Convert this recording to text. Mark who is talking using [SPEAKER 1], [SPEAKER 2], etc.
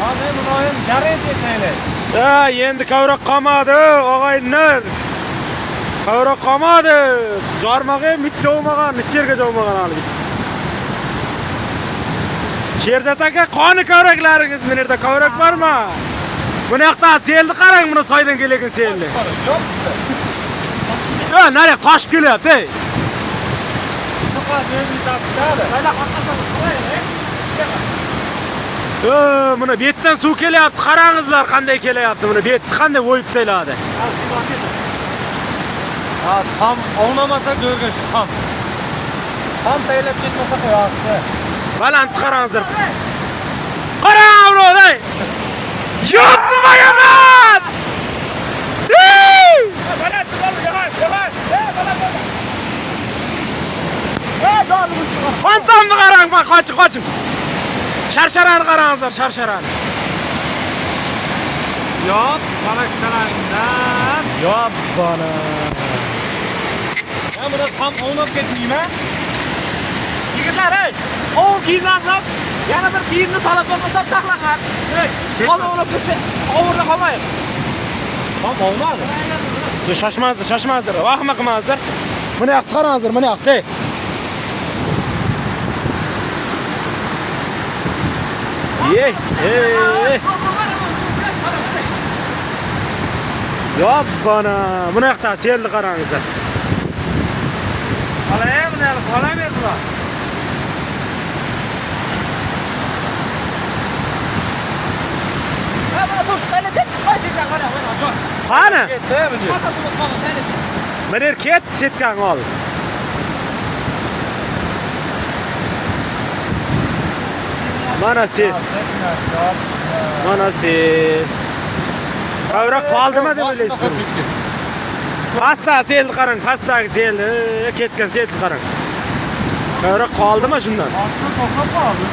[SPEAKER 1] Abi bunu yarın etmeyle.
[SPEAKER 2] Ya endi kavrak qolmadi, og'ayinlar. Kavrak qolmadi. Jarmag'i mit jovmagan, ichirga jovmagan hali. Sherdat aka, qoni kavraklaringiz bu yerda kavrak bormi? Bu yoqda selni qarang, buni soydan kelgan selni.
[SPEAKER 1] Yo'q.
[SPEAKER 2] Ya, nari toshib kelyapti, ey.
[SPEAKER 1] So'qqa jo'yni topishadi. Qayda qo'rqasan?
[SPEAKER 2] Buni betdan suv kelyapti. Qarangizlar qanday kelyapti. Buni betni qanday o'yib tayladi.
[SPEAKER 1] Ha, tam oynamasa jo'yga tam. Tam taylab ketmasa qo'yapti.
[SPEAKER 2] Baland qarangizlar. Qarang buni, ey. Yo'qmi bayamat?
[SPEAKER 1] Baland, baland.
[SPEAKER 2] Fantomni qarang, bak qoching. Sharsharani qarangizlar, sharsharani.
[SPEAKER 1] Yo'q, balakchalardan.
[SPEAKER 2] Yo'q bana.
[SPEAKER 1] Men buni tam oynab ketmayman. Yigitlar, ey, ov kiyimlarni yana bir kiyimni solib qo'ymasam taxlaqat. Ey, qol oynab ketsa, ovurda qolmaydi. Tam oynadi.
[SPEAKER 2] Shoshmangizlar. Vahima qilmangizlar. Buni yoqni qarangizlar, buni yoqni. Ey. Yo'q bana. Buni yoqda selni qarangizlar.
[SPEAKER 1] Qalay, buni qolaverdilar.
[SPEAKER 2] Qani?
[SPEAKER 1] Ketdi, bu.
[SPEAKER 2] Mana ket setgan ol. Mana sen. Kavrak qoldimi deb o'ylaysiz? Pasta selni qarang, pastagi selni, ketgan selni qarang. Kavrak qoldimi shundan?
[SPEAKER 1] Qoldi.